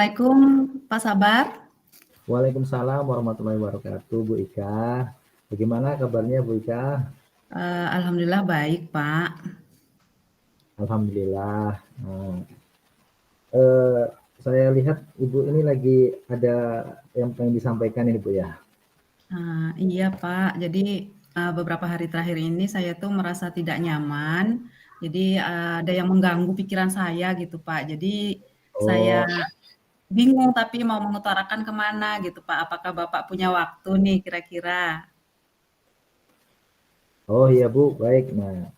Assalamualaikum Pak Sabar. Waalaikumsalam warahmatullahi wabarakatuh, Bu Ika. Bagaimana kabarnya, Bu Ika? Alhamdulillah baik, Pak. Alhamdulillah. Eh, saya lihat Ibu ini lagi ada yang pengen disampaikan ini, Bu ya. Iya, Pak. Jadi beberapa hari terakhir ini saya tuh merasa tidak nyaman. Jadi ada yang mengganggu pikiran saya gitu, Pak. Jadi saya Oh, bingung tapi mau mengutarakan kemana gitu, Pak. Apakah Bapak punya waktu nih kira-kira? oh iya Bu, baik. Nah,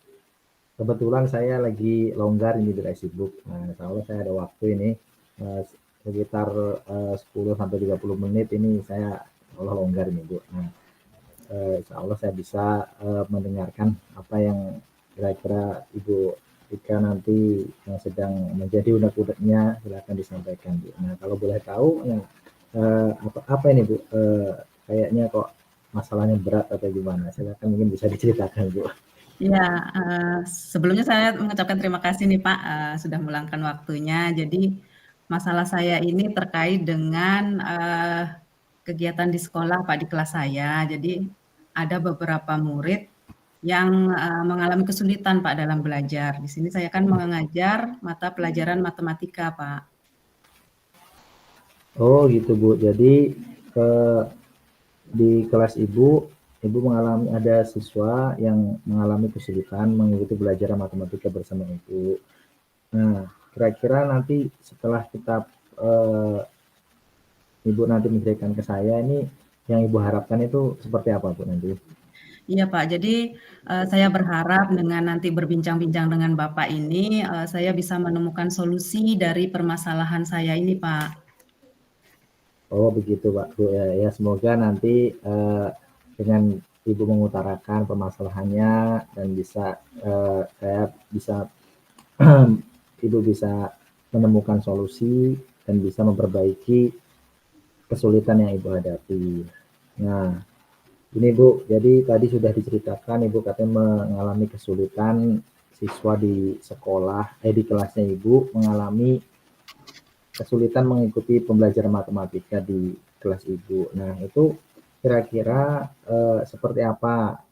kebetulan saya lagi longgar ini tidak sibuk. Nah, insya Allah saya ada waktu ini eh, sekitar 10 sampai 30 menit ini saya insya Allah longgar ini, Bu. Nah, insya Allah saya bisa mendengarkan apa yang kira-kira Ibu Ika nanti yang sedang menjadi unek-uneknya silakan disampaikan, Bu. Nah, kalau boleh tahu ya, apa ini, Bu? Kayaknya kok masalahnya berat atau gimana? Silakan mungkin bisa diceritakan, Bu. Ya, sebelumnya saya mengucapkan terima kasih nih Pak, sudah meluangkan waktunya. Jadi masalah saya ini terkait dengan kegiatan di sekolah Pak, di kelas saya. Jadi ada beberapa murid yang mengalami kesulitan Pak dalam belajar. Di sini saya kan mengajar mata pelajaran matematika Pak. Oh gitu, Bu. Jadi eh, di kelas Ibu mengalami ada siswa yang mengalami kesulitan mengikuti belajar matematika bersama Ibu. Nah, kira-kira nanti setelah kita eh, Ibu nanti menceritakan ke saya ini yang Ibu harapkan itu seperti apa, Bu, nanti? Iya Pak, jadi saya berharap dengan nanti berbincang-bincang dengan Bapak ini, saya bisa menemukan solusi dari permasalahan saya ini Pak. Oh begitu, Pak, Bu. Ya, ya semoga nanti dengan Ibu mengutarakan permasalahannya dan bisa saya bisa Ibu bisa menemukan solusi dan bisa memperbaiki kesulitan yang Ibu hadapi. Nah, ini Bu, jadi tadi sudah diceritakan Ibu katanya mengalami kesulitan siswa di sekolah, di kelasnya Ibu mengalami kesulitan mengikuti pembelajaran matematika di kelas Ibu. Nah, itu kira-kira seperti apa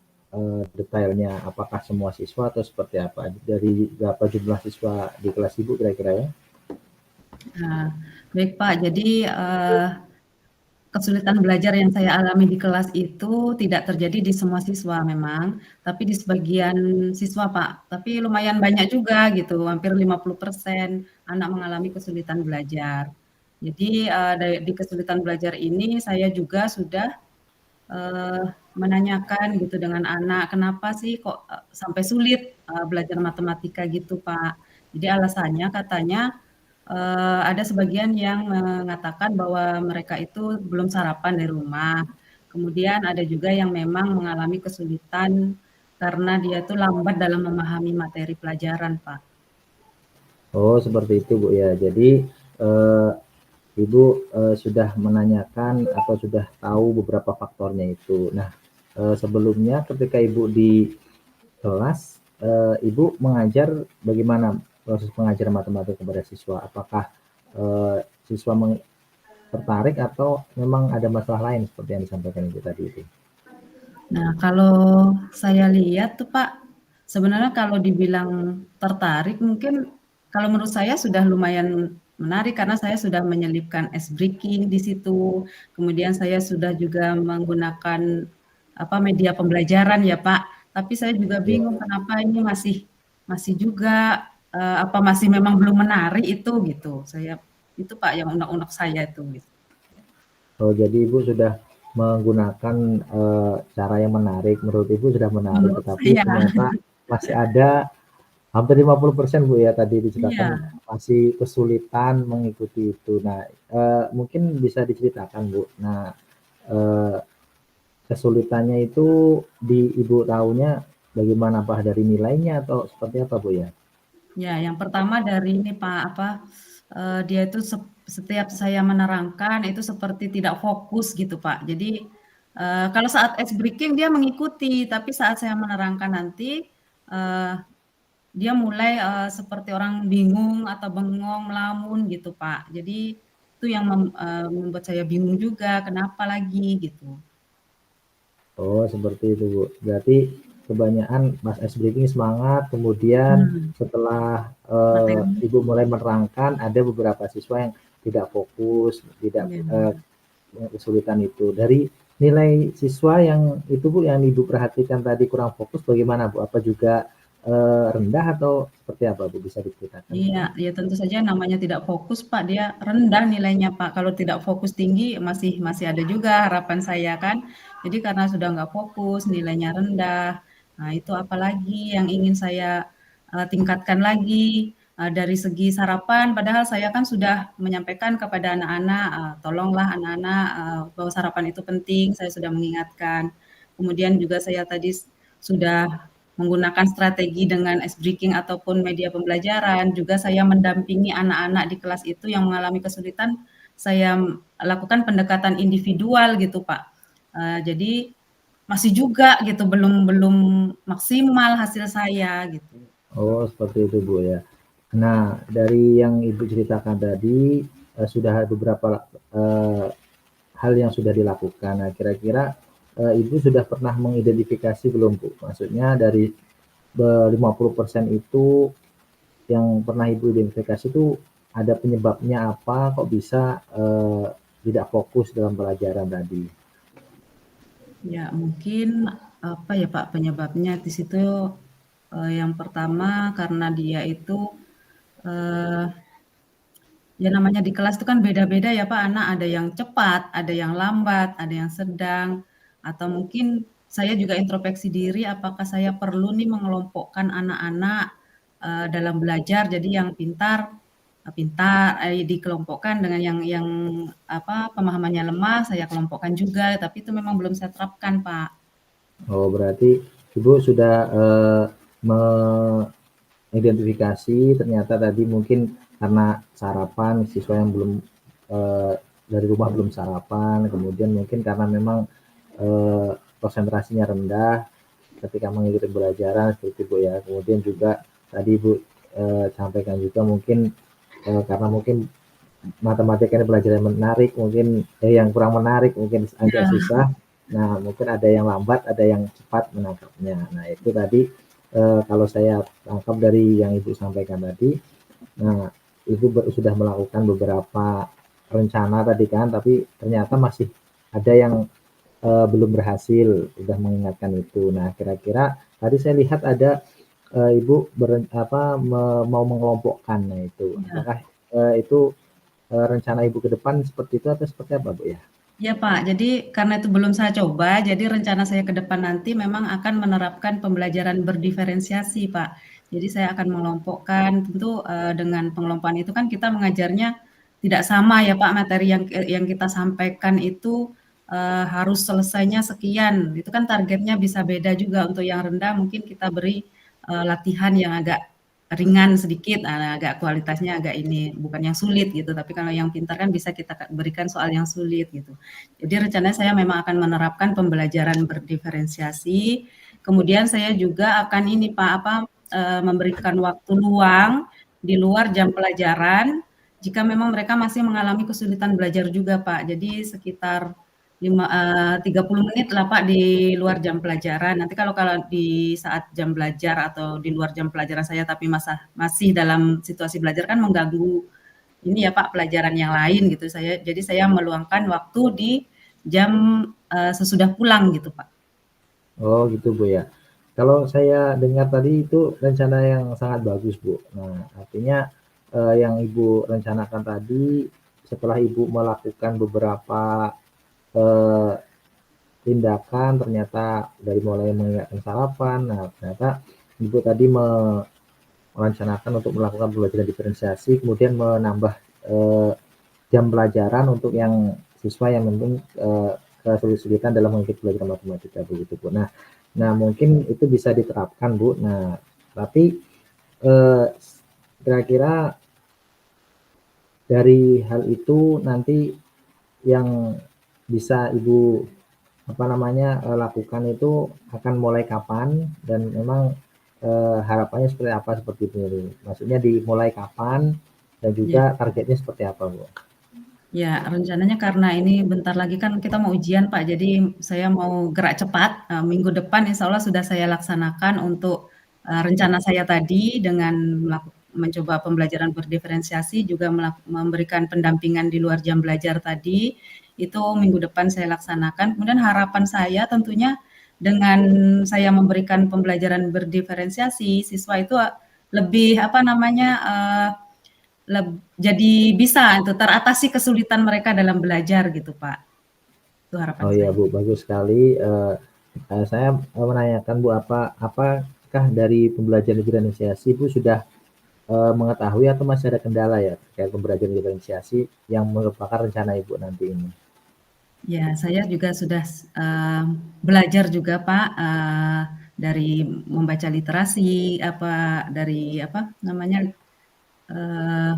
detailnya? Apakah semua siswa atau seperti apa? Dari berapa jumlah siswa di kelas Ibu kira-kira ya? Nah, baik Pak, jadi kesulitan belajar yang saya alami di kelas itu tidak terjadi di semua siswa memang, tapi di sebagian siswa Pak. Tapi lumayan banyak juga gitu, hampir 50% anak mengalami kesulitan belajar. Jadi di kesulitan belajar ini saya juga sudah eee, menanyakan gitu dengan anak, "Kenapa sih kok, sampai sulit, belajar matematika?" Gitu, Pak. Jadi alasannya katanya, ada sebagian yang mengatakan bahwa mereka itu belum sarapan dari rumah. Kemudian ada juga yang memang mengalami kesulitan karena dia tuh lambat dalam memahami materi pelajaran, Pak. Oh, seperti itu Bu ya. Jadi eh, Ibu sudah menanyakan atau sudah tahu beberapa faktornya itu. Nah, sebelumnya ketika Ibu di kelas, Ibu mengajar bagaimana proses pengajaran matematika kepada siswa? Apakah eh, siswa tertarik atau memang ada masalah lain seperti yang disampaikan Ibu tadi itu? Nah, kalau saya lihat tuh Pak, sebenarnya kalau dibilang tertarik mungkin kalau menurut saya sudah lumayan menarik karena saya sudah menyelipkan ice breaking di situ. Kemudian saya sudah juga menggunakan apa media pembelajaran ya Pak. Tapi saya juga Ya. bingung kenapa ini masih masih juga apa masih memang belum menarik itu gitu. Saya itu Pak yang unek-unek saya itu gitu. Oh, jadi Ibu sudah menggunakan cara yang menarik, menurut Ibu sudah menarik, Menurut tetapi saya. ternyata masih ada hampir 50% Bu ya tadi diceritakan Iya. masih kesulitan mengikuti itu. Nah, mungkin bisa diceritakan Bu. Nah, eee, kesulitannya itu di Ibu tahunya bagaimana? Apa dari nilainya atau seperti apa Bu ya? Ya, yang pertama dari ini Pak, apa, dia itu setiap saya menerangkan itu seperti tidak fokus gitu Pak. Jadi, kalau saat ice breaking dia mengikuti, tapi saat saya menerangkan nanti, eee, dia mulai, seperti orang bingung atau bengong, melamun gitu Pak. Jadi Itu yang membuat saya bingung juga, kenapa lagi gitu. Oh, seperti itu, Bu. Berarti kebanyakan Mas ice breaking semangat, kemudian Hmm, setelah materi. Ibu mulai menerangkan, ada beberapa siswa yang tidak fokus, tidak Iya. kesulitan itu. Dari nilai siswa yang itu, Bu, yang Ibu perhatikan tadi kurang fokus, bagaimana, Bu? Apa juga rendah atau seperti apa, Bu? Bisa diceritakan? Iya, ya tentu saja namanya tidak fokus, Pak, dia rendah nilainya, Pak. Kalau tidak fokus tinggi masih masih ada juga harapan saya kan. Jadi karena sudah nggak fokus, nilainya rendah. Nah, itu apalagi yang ingin saya tingkatkan lagi dari segi sarapan. Padahal saya kan sudah menyampaikan kepada anak-anak, tolonglah anak-anak bahwa sarapan itu penting. Saya sudah mengingatkan. Kemudian juga saya tadi sudah menggunakan strategi dengan ice breaking ataupun media pembelajaran, juga saya mendampingi anak-anak di kelas itu yang mengalami kesulitan, saya lakukan pendekatan individual gitu, Pak. Jadi masih juga gitu, belum belum maksimal hasil saya gitu. Oh, seperti itu, Bu, ya. Nah, dari yang Ibu ceritakan tadi, sudah beberapa hal yang sudah dilakukan. Nah, kira-kira Ibu sudah pernah mengidentifikasi belum, Bu? Maksudnya dari 50% itu yang pernah Ibu identifikasi itu ada penyebabnya apa, kok bisa tidak fokus dalam pelajaran tadi? Ya mungkin apa ya Pak penyebabnya di situ yang pertama karena dia itu eh, ya namanya di kelas itu kan beda-beda ya Pak anak, ada yang cepat, ada yang lambat, ada yang sedang, atau mungkin saya juga introspeksi diri apakah saya perlu nih mengelompokkan anak-anak dalam belajar, jadi yang pintar pintar dikelompokkan dengan yang apa pemahamannya lemah saya kelompokkan juga, tapi itu memang belum saya terapkan Pak. Oh, berarti Ibu sudah mengidentifikasi ternyata tadi mungkin karena sarapan siswa yang belum eh, dari rumah belum sarapan, kemudian mungkin karena memang eh, konsentrasinya rendah ketika mengikuti pembelajaran seperti Bu, ya. Kemudian juga tadi Ibu sampaikan juga mungkin karena mungkin matematika ini pelajaran menarik, mungkin yang kurang menarik, mungkin agak Ya, susah. Nah, mungkin ada yang lambat, ada yang cepat menangkapnya. Nah, itu tadi kalau saya tangkap dari yang Ibu sampaikan tadi. Nah, Ibu sudah melakukan beberapa rencana tadi kan, tapi ternyata masih ada yang belum berhasil, sudah mengingatkan itu. Nah, kira-kira tadi saya lihat ada Ibu mau mengelompokkan. Nah, itu ya. apakah itu rencana Ibu ke depan seperti itu atau seperti apa, Bu, ya? Iya Pak, jadi karena itu belum saya coba, jadi rencana saya ke depan nanti memang akan menerapkan pembelajaran berdiferensiasi Pak. Jadi saya akan mengelompokkan, tentu dengan pengelompokan itu kan kita mengajarnya tidak sama ya Pak, materi yang kita sampaikan itu harus selesainya sekian. Itu kan targetnya bisa beda juga. Untuk yang rendah mungkin kita beri latihan yang agak ringan sedikit, agak kualitasnya agak ini, bukan yang sulit gitu. Tapi kalau yang pintar kan bisa kita berikan soal yang sulit gitu. Jadi rencananya saya memang akan menerapkan pembelajaran berdiferensiasi. Kemudian saya juga akan ini Pak apa memberikan waktu luang di luar jam pelajaran jika memang mereka masih mengalami kesulitan belajar juga Pak. Jadi sekitar 30 menit lah Pak di luar jam pelajaran. Nanti kalau kalau di saat jam belajar atau di luar jam pelajaran saya tapi masih dalam situasi belajar kan mengganggu ini ya Pak pelajaran yang lain gitu. Jadi saya meluangkan waktu di jam sesudah pulang gitu Pak. Oh, gitu, Bu, ya. Kalau saya dengar tadi itu rencana yang sangat bagus, Bu. Nah, artinya yang Ibu rencanakan tadi setelah Ibu melakukan beberapa eh, tindakan, ternyata dari mulai mengingatkan sarapan, nah ternyata Ibu tadi merencanakan untuk melakukan pembelajaran diferensiasi, kemudian menambah eh, jam pelajaran untuk yang siswa yang memang kesulitan dalam mengikuti pelajaran matematika begitu, Bu. Nah, mungkin itu bisa diterapkan, Bu. Nah, tapi eh, kira-kira dari hal itu nanti yang bisa Ibu lakukan itu akan mulai kapan dan memang harapannya seperti apa seperti itu. Maksudnya dimulai kapan dan juga Ya. targetnya seperti apa, Bu? Ya, rencananya karena ini bentar lagi kan kita mau ujian, Pak, jadi saya mau gerak cepat, minggu depan insya Allah sudah saya laksanakan untuk, rencana saya tadi dengan mencoba pembelajaran berdiferensiasi, juga memberikan pendampingan di luar jam belajar tadi, itu minggu depan saya laksanakan. Kemudian harapan saya tentunya dengan saya memberikan pembelajaran berdiferensiasi, siswa itu lebih, apa namanya, jadi bisa itu teratasi kesulitan mereka dalam belajar gitu, Pak. Itu harapan Oh iya saya. Bu, bagus sekali. Saya menanyakan Bu, apakah dari pembelajaran diferensiasi Bu sudah mengetahui atau masih ada kendala ya terkait pembelajaran diferensiasi yang merupakan rencana Ibu nanti ini? Ya, saya juga sudah, belajar juga, Pak, dari membaca literasi, dari apa namanya, eee,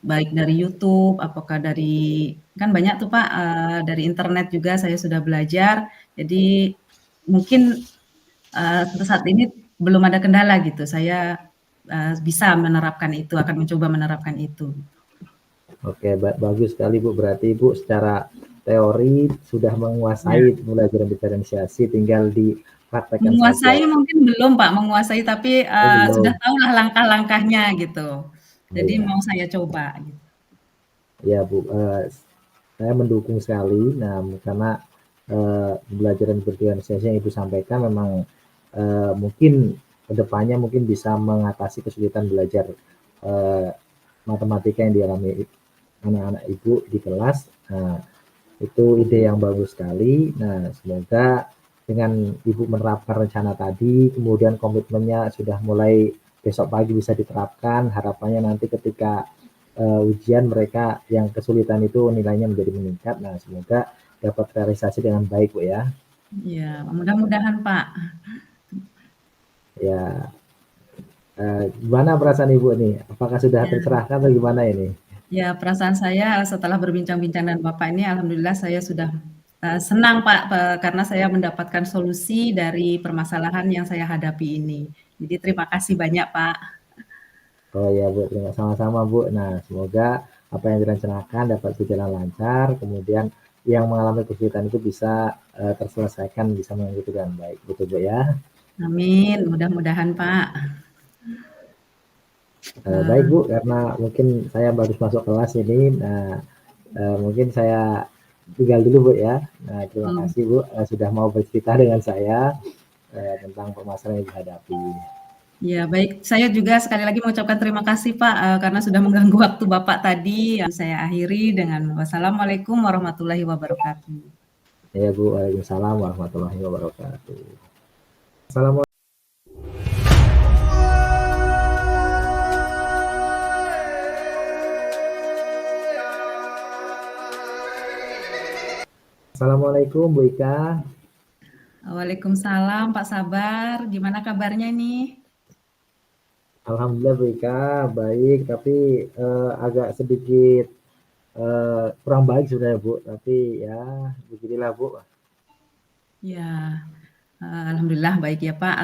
baik dari YouTube, apakah dari kan banyak tuh, Pak, dari internet juga saya sudah belajar. Jadi mungkin, untuk saat ini belum ada kendala gitu, saya, bisa menerapkan itu, akan mencoba menerapkan itu. Oke, bagus sekali Bu. Berarti Ibu secara teori sudah Ya. menguasai pembelajaran diferensiasi, tinggal dipraktekkan saja. Menguasai mungkin belum, Pak, menguasai tapi, Oh sudah belum. tahulah langkah-langkahnya gitu. Oh Jadi ya, mau saya coba gitu. ya Bu. Saya mendukung sekali. Nah, karena pembelajaran diferensiasi yang Ibu sampaikan memang mungkin kedepannya mungkin bisa mengatasi kesulitan belajar eh, matematika yang dialami anak-anak Ibu di kelas. Nah, itu ide yang bagus sekali. Nah, semoga dengan Ibu menerapkan rencana tadi, kemudian komitmennya sudah mulai besok pagi bisa diterapkan, harapannya nanti ketika ujian mereka yang kesulitan itu nilainya menjadi meningkat. Nah, semoga dapat realisasi dengan baik, Bu ya. Iya, mudah-mudahan, Pak. Ya, gimana perasaan Ibu nih? Apakah sudah Ya. tercerahkan atau gimana ini? Ya, perasaan saya setelah berbincang-bincang dengan Bapak ini alhamdulillah saya sudah, senang, Pak, karena saya mendapatkan solusi dari permasalahan yang saya hadapi ini. Jadi terima kasih banyak, Pak. Oh ya Bu, terima sama-sama Bu. Nah, semoga apa yang direncanakan dapat berjalan lancar, kemudian yang mengalami kesulitan itu bisa terselesaikan, bisa mengikuti dengan baik. Betul Bu ya. Amin, mudah-mudahan, Pak. Baik Eee, Bu, karena mungkin saya baru masuk kelas ini, nah mungkin saya tinggal dulu Bu ya. Nah, terima mmm. kasih Bu sudah mau bercerita dengan saya tentang permasalahan yang dihadapi. Ya, baik. Saya juga sekali lagi mengucapkan terima kasih, Pak, karena sudah mengganggu waktu Bapak tadi. Yang saya akhiri dengan wassalamualaikum warahmatullahi wabarakatuh. Ya Bu, waalaikumsalam warahmatullahi wabarakatuh. Assalamualaikum. Assalamualaikum Bu Ika. Waalaikumsalam, Pak Sabar. Gimana kabarnya nih? Alhamdulillah Bu Ika, baik, tapi agak sedikit kurang baik sebenarnya Bu, tapi ya beginilah Bu. Ya, alhamdulillah baik ya, Pak.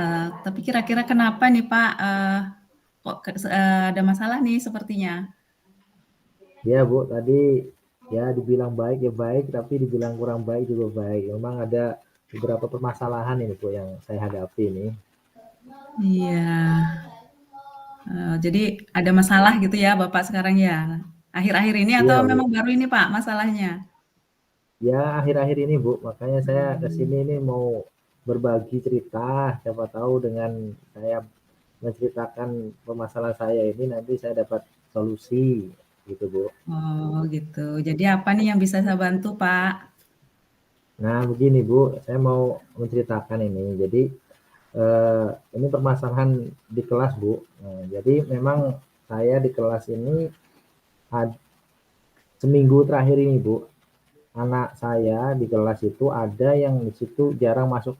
Tapi kira-kira kenapa nih, Pak, kok ada masalah nih sepertinya? Ya Bu, tadi ya dibilang baik ya baik, tapi dibilang kurang baik juga baik. Memang ada beberapa permasalahan ini Bu yang saya hadapi ini. Iya, jadi ada masalah gitu ya Bapak sekarang ya? Akhir-akhir ini atau Iya memang Bu. baru ini, Pak, masalahnya? Ya akhir-akhir ini Bu, makanya saya ke Mmm, sini ini mau berbagi cerita, siapa tahu dengan saya menceritakan permasalahan saya ini nanti saya dapat solusi gitu Bu. oh gitu. Jadi apa nih yang bisa saya bantu, Pak? Nah begini Bu, saya mau menceritakan ini. Jadi ini permasalahan di kelas Bu. Nah, jadi memang saya di kelas ini seminggu terakhir ini Bu, anak saya di kelas itu ada yang di situ jarang masuk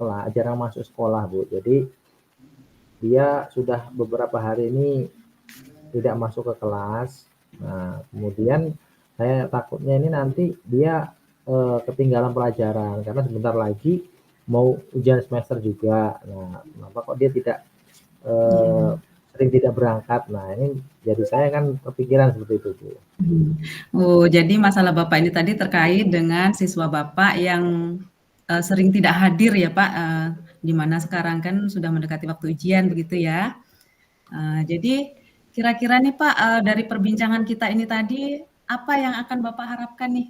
sekolah Bu. Jadi dia sudah beberapa hari ini tidak masuk ke kelas. Nah, kemudian saya takutnya ini nanti dia ketinggalan pelajaran karena sebentar lagi mau ujian semester juga. Nah, kenapa kok dia tidak Iya, eh, sering tidak berangkat. Nah, ini jadi saya kan kepikiran seperti itu, Bu. Oh, jadi masalah Bapak ini tadi terkait dengan siswa Bapak yang, sering tidak hadir ya, Pak, di mana sekarang kan sudah mendekati waktu ujian begitu ya. Jadi kira-kira nih, Pak, dari perbincangan kita ini tadi, apa yang akan Bapak harapkan nih?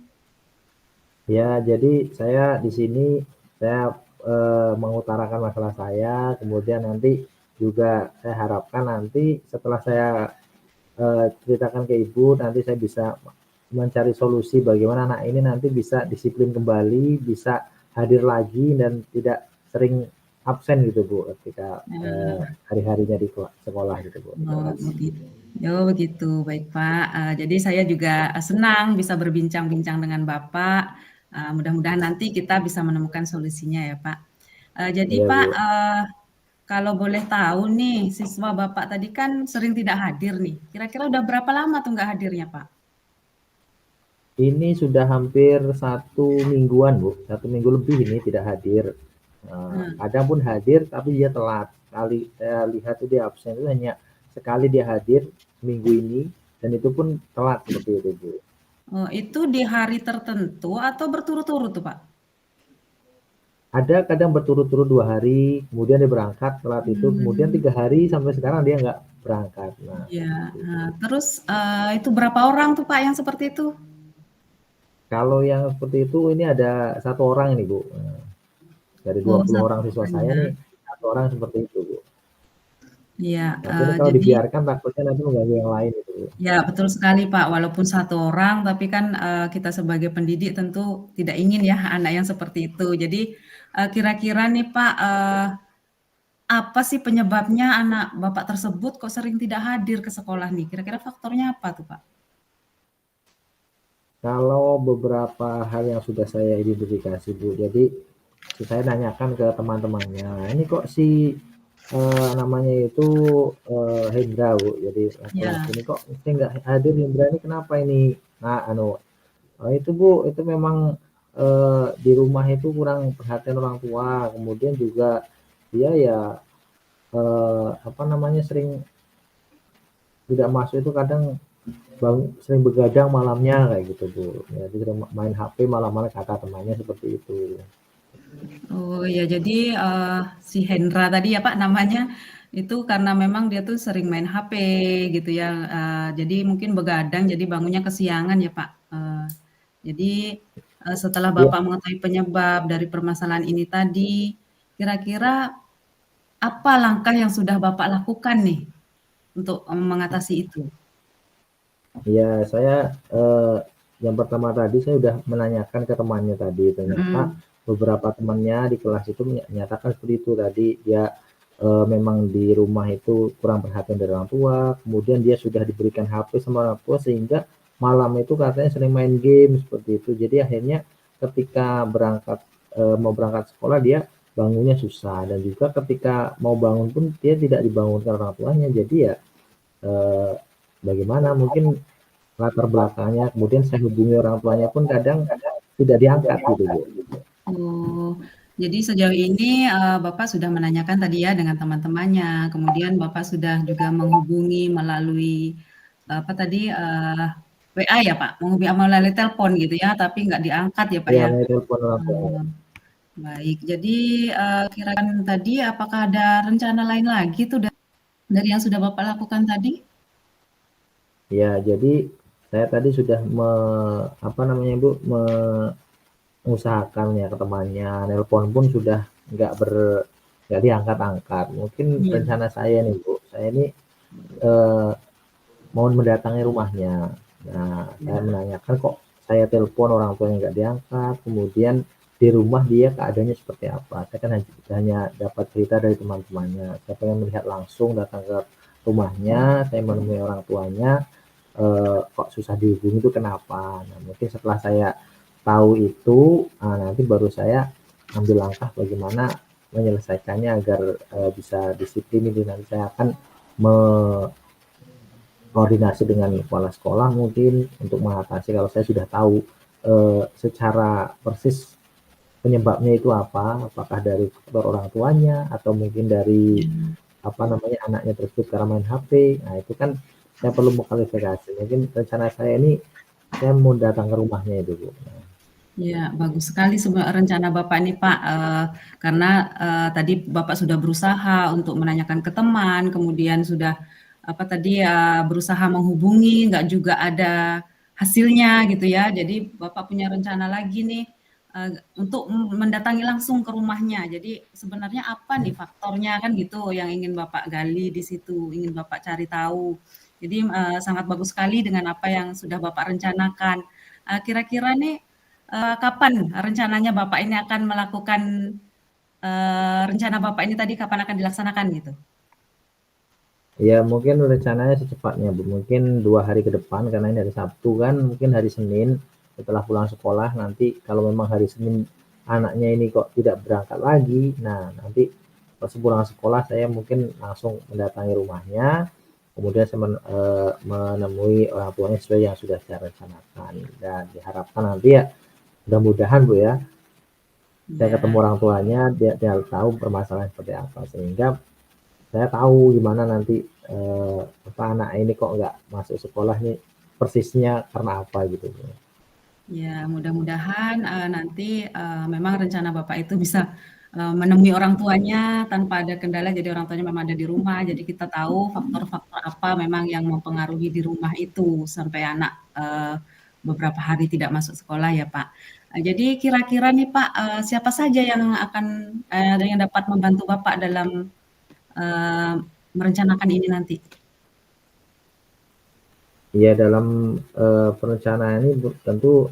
Ya, jadi saya di sini saya mengutarakan masalah saya, kemudian nanti juga saya harapkan nanti setelah saya ceritakan ke ibu, nanti saya bisa mencari solusi bagaimana anak ini nanti bisa disiplin kembali, bisa hadir lagi dan tidak sering absen gitu Bu, ketika Nah, hari-harinya di sekolah gitu Bu. Terima oh kasih. begitu. Oh begitu, baik Pak. Jadi saya juga senang bisa berbincang-bincang dengan Bapak. Mudah-mudahan nanti kita bisa menemukan solusinya ya Pak. Jadi Iya Pak, Bu. kalau boleh tahu nih, siswa Bapak tadi kan sering tidak hadir nih. Kira-kira udah berapa lama tuh nggak hadirnya Pak? Ini sudah hampir 1 mingguan Bu, 1 minggu lebih ini tidak hadir. Nah, Kadang pun hadir tapi dia telat. Kali saya lihat itu dia absen itu hanya sekali dia hadir minggu ini dan itu pun telat seperti itu Bu. oh, itu di hari tertentu atau berturut-turut tuh Pak? Ada kadang berturut-turut 2 hari, kemudian dia berangkat telat itu, kemudian Hmm, 3 hari sampai sekarang dia nggak berangkat. Nah, ya. seperti itu. Terus itu berapa orang tuh Pak yang seperti itu? Kalau yang seperti itu ini ada 1 orang ini Bu. Nah, dari Oh, 20 satu orang siswa orang saya ya. nih 1 orang seperti itu Bu. Iya, Tapi ini kalau jadi dibiarkan takutnya nanti mengganggu yang lain itu Bu. ya betul sekali Pak, walaupun satu orang, tapi kan kita sebagai pendidik tentu tidak ingin ya anak yang seperti itu. Jadi kira-kira nih Pak, apa sih penyebabnya anak Bapak tersebut kok sering tidak hadir ke sekolah nih? Kira-kira faktornya apa tuh Pak? Kalau beberapa hal yang sudah saya identifikasi Bu, jadi saya nanyakan ke teman-temannya, ini kok si namanya itu Hendra Bu, jadi laki-laki Ya, ini kok saya nggak hadir Hendra ini kenapa ini? Nah, itu Bu, itu memang di rumah itu kurang perhatian orang tua, kemudian juga dia ya apa namanya sering tidak masuk itu kadang sering begadang malamnya kayak gitu Bu. Jadi sering main HP malam-malam kata temannya seperti itu. oh ya jadi si Hendra tadi ya Pak namanya itu karena memang dia tuh sering main HP gitu ya. Jadi mungkin begadang, jadi bangunnya kesiangan ya Pak. Jadi setelah Iya, Bapak mengetahui penyebab dari permasalahan ini tadi, kira-kira apa langkah yang sudah Bapak lakukan nih untuk mengatasi itu? iya saya yang pertama tadi saya udah menanyakan ke temannya tadi, ternyata Mhm, beberapa temannya di kelas itu menyatakan seperti itu tadi dia memang di rumah itu kurang perhatian dari orang tua, kemudian dia sudah diberikan HP sama orang tua sehingga malam itu katanya sering main game seperti itu. Jadi akhirnya ketika mau berangkat sekolah dia bangunnya susah dan juga ketika mau bangun pun dia tidak dibangunkan orang tuanya. Jadi ya eh, bagaimana mungkin latar belakangnya, kemudian saya hubungi orang tuanya pun kadang tidak diangkat gitu Bu. oh, jadi sejauh ini, Bapak sudah menanyakan tadi ya dengan teman-temannya, kemudian Bapak sudah juga menghubungi melalui, apa tadi, WA ya, Pak? Menghubungi melalui telepon gitu ya, tapi nggak diangkat ya, Pak, Ya, ya? saya telepon orang tuanya. Oh, baik. Jadi, kira-kira tadi apakah ada rencana lain lagi tuh dari yang sudah Bapak lakukan tadi? Ya, jadi saya tadi sudah apa namanya Bu, mengusahakan ya ke temannya, nelpon pun sudah nggak ber nggak diangkat-angkat. Mungkin Iya. rencana saya nih Bu, saya ini eh, mau mendatangi rumahnya. Nah, saya Iya. menanyakan kok saya telepon orang tuanya nggak diangkat, kemudian di rumah dia keadaannya seperti apa. Saya kan hanya dapat cerita dari teman-temannya. Saya pengen melihat langsung datang ke rumahnya, saya menemui orang tuanya, kok susah dihubungi itu kenapa. Nah, mungkin setelah saya tahu itu, nanti baru saya ambil langkah bagaimana menyelesaikannya agar bisa disiplin itu. Nanti saya akan koordinasi dengan kepala sekolah mungkin untuk mengatasi kalau saya sudah tahu secara persis penyebabnya itu apa, apakah dari faktor orang tuanya atau mungkin dari Iya. apa namanya, anaknya tersebut karena main HP. Nah, itu kan saya perlu mengklarifikasi. Mungkin rencana saya ini saya mau datang ke rumahnya itu, Bu. Nah, Ya, bagus sekali rencana Bapak ini, Pak. Karena tadi Bapak sudah berusaha untuk menanyakan ke teman, kemudian sudah apa tadi berusaha menghubungi, nggak juga ada hasilnya gitu ya. Jadi Bapak punya rencana lagi nih untuk mendatangi langsung ke rumahnya. Jadi sebenarnya apa nih faktornya kan gitu yang ingin Bapak gali di situ, ingin Bapak cari tahu. Jadi sangat bagus sekali dengan apa yang sudah Bapak rencanakan. Kira-kira nih kapan rencananya Bapak ini akan melakukan rencana Bapak ini tadi kapan akan dilaksanakan gitu? ya mungkin rencananya secepatnya, Bu. Mungkin 2 hari ke depan karena ini hari Sabtu kan, mungkin hari Senin setelah pulang sekolah nanti kalau memang hari Senin anaknya ini kok tidak berangkat lagi, nah nanti pas pulang sekolah saya mungkin langsung mendatangi rumahnya, kemudian saya menemui orang tuanya sesuai yang sudah saya rencanakan dan diharapkan nanti ya mudah-mudahan, Bu, ya, saya ketemu Ya, orang tuanya, dia tahu permasalahan seperti apa sehingga saya tahu gimana nanti apa anak ini kok nggak masuk sekolah nih persisnya karena apa gitu. ya mudah-mudahan nanti memang rencana Bapak itu bisa menemui orang tuanya tanpa ada kendala. Jadi orang tuanya memang ada di rumah. Jadi kita tahu faktor-faktor apa memang yang mempengaruhi di rumah itu sampai anak beberapa hari tidak masuk sekolah ya Pak. Jadi kira-kira nih Pak, siapa saja yang akan yang dapat membantu Bapak dalam Eee, merencanakan ini nanti. Ya dalam perencanaan ini tentu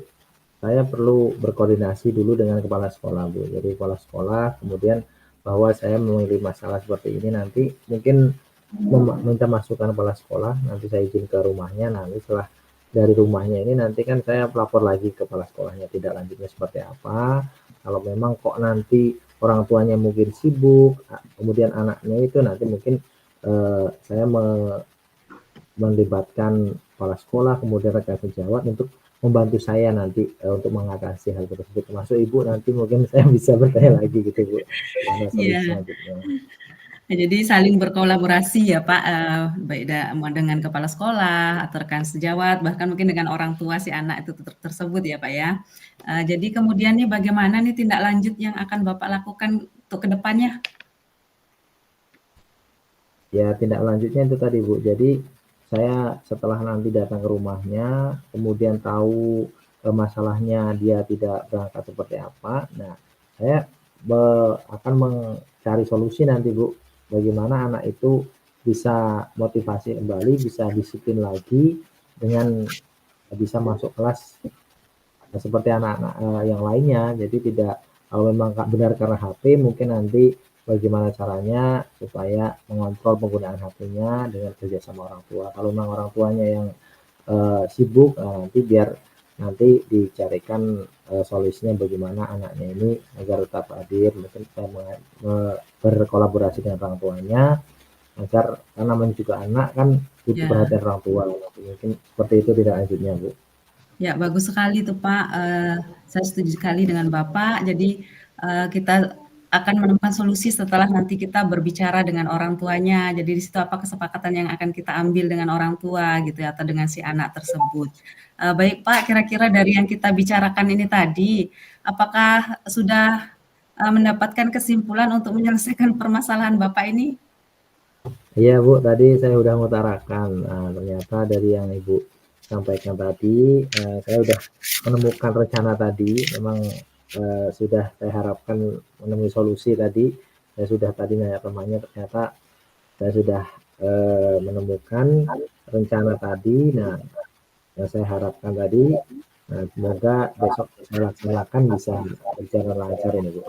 saya perlu berkoordinasi dulu dengan kepala sekolah, Bu. Jadi kepala sekolah kemudian bahwa saya memiliki masalah seperti ini nanti mungkin minta masukan kepala sekolah, nanti saya izin ke rumahnya, nanti setelah dari rumahnya ini nanti kan saya pelapor lagi ke kepala sekolahnya tidak lanjutnya seperti apa. Kalau memang kok nanti orang tuanya mungkin sibuk, kemudian anaknya itu nanti mungkin saya melibatkan kepala sekolah, kemudian rekan sejawat untuk membantu saya nanti untuk mengatasi hal tersebut. Termasuk ibu nanti mungkin saya bisa bertanya lagi gitu, Bu, gimana solusi Iya. selanjutnya. Nah, jadi saling berkolaborasi ya Pak, baik dengan kepala sekolah atau rekan sejawat, bahkan mungkin dengan orang tua si anak itu tersebut ya Pak ya. Jadi kemudian nih bagaimana nih tindak lanjut yang akan Bapak lakukan untuk ke depannya? Ya tindak lanjutnya itu tadi, Bu. Jadi saya setelah nanti datang ke rumahnya, kemudian tahu masalahnya dia tidak berangkat seperti apa. Nah, saya akan mencari solusi nanti, Bu. Bagaimana anak itu bisa motivasi kembali, bisa disiplin lagi dengan bisa masuk kelas seperti anak-anak yang lainnya. Jadi tidak kalau memang benar karena HP, mungkin nanti bagaimana caranya supaya mengontrol penggunaan HP-nya dengan kerjasama orang tua. Kalau memang orang tuanya yang sibuk, nanti biar nanti dicarikan solusinya bagaimana anaknya ini agar tetap hadir, mungkin saya berkolaborasi dengan orang tuanya agar karena namanya juga anak kan butuh Ya. perhatian orang tua. Mungkin seperti itu tidak lanjutnya, Bu. Ya, bagus sekali tuh Pak. Saya setuju sekali dengan Bapak. Jadi kita akan menemukan solusi setelah nanti kita berbicara dengan orang tuanya. Jadi di situ apa kesepakatan yang akan kita ambil dengan orang tua gitu ya, atau dengan si anak tersebut. Baik Pak, kira-kira dari yang kita bicarakan ini tadi, apakah sudah mendapatkan kesimpulan untuk menyelesaikan permasalahan Bapak ini? Iya, Bu, tadi saya udah mengutarakan, ternyata dari yang Ibu sampaikan tadi, saya udah menemukan rencana tadi, memang sudah saya harapkan menemui solusi tadi. Saya sudah tadi nanya temannya, ternyata saya sudah menemukan rencana tadi. Nah, yang saya harapkan tadi, nah, semoga besok saya laksanakan bisa berjalan lancar ini, Bu.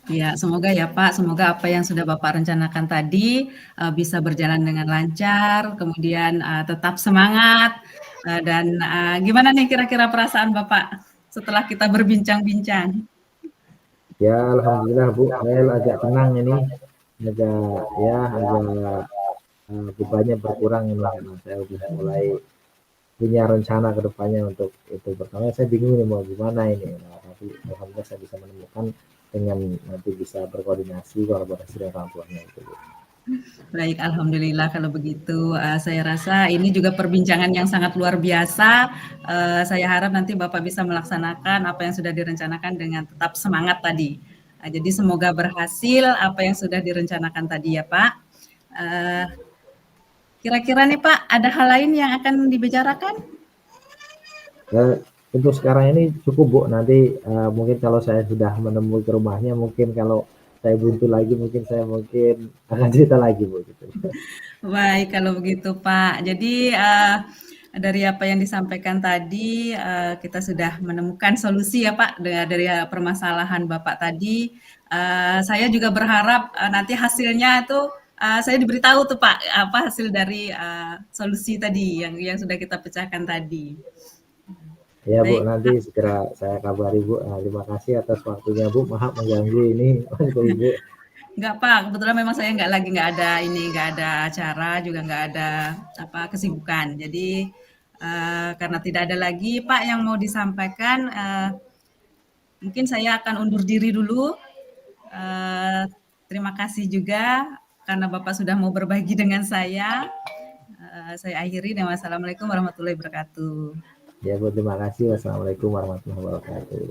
Ya, semoga ya Pak, semoga apa yang sudah Bapak rencanakan tadi bisa berjalan dengan lancar, kemudian tetap semangat. Dan gimana nih kira-kira perasaan Bapak setelah kita berbincang-bincang? Ya, alhamdulillah, Bu, saya agak tenang ini, agak ya agak bebannya berkurang ini karena saya udah mulai punya rencana ke depannya untuk itu. Pertama saya bingung nih mau gimana ini. Nah, tapi alhamdulillah saya bisa menemukan dengan nanti bisa berkoordinasi kolaborasi dengan orang tuanya itu, Bu. Baik, alhamdulillah kalau begitu. Saya rasa ini juga perbincangan yang sangat luar biasa. Saya harap nanti Bapak bisa melaksanakan apa yang sudah direncanakan dengan tetap semangat tadi. Jadi semoga berhasil apa yang sudah direncanakan tadi ya Pak. Eee, Kira-kira nih Pak, ada hal lain yang akan dibicarakan? Untuk sekarang ini cukup Bu, nanti mungkin kalau saya sudah menemui ke rumahnya, mungkin kalau saya buntu lagi, mungkin saya akan cerita lagi Bu. Gitu. Baik, kalau begitu Pak. Jadi dari apa yang disampaikan tadi, kita sudah menemukan solusi ya Pak dari permasalahan Bapak tadi. Saya juga berharap nanti hasilnya itu saya diberitahu tuh Pak apa hasil dari solusi tadi yang sudah kita pecahkan tadi. Ya Bu, Baik, nanti segera saya kabari Bu. Terima kasih atas waktunya Bu. Maaf mengganggu ini untuk Ibu. nggak Pak, kebetulan memang saya nggak ada acara, juga nggak ada apa kesibukan. Jadi karena tidak ada lagi Pak yang mau disampaikan, mungkin saya akan undur diri dulu. Eh, Terima kasih juga karena Bapak sudah mau berbagi dengan saya. Saya akhiri dengan wassalamualaikum warahmatullahi wabarakatuh. Ya Bu, terima kasih. Wassalamualaikum warahmatullahi wabarakatuh.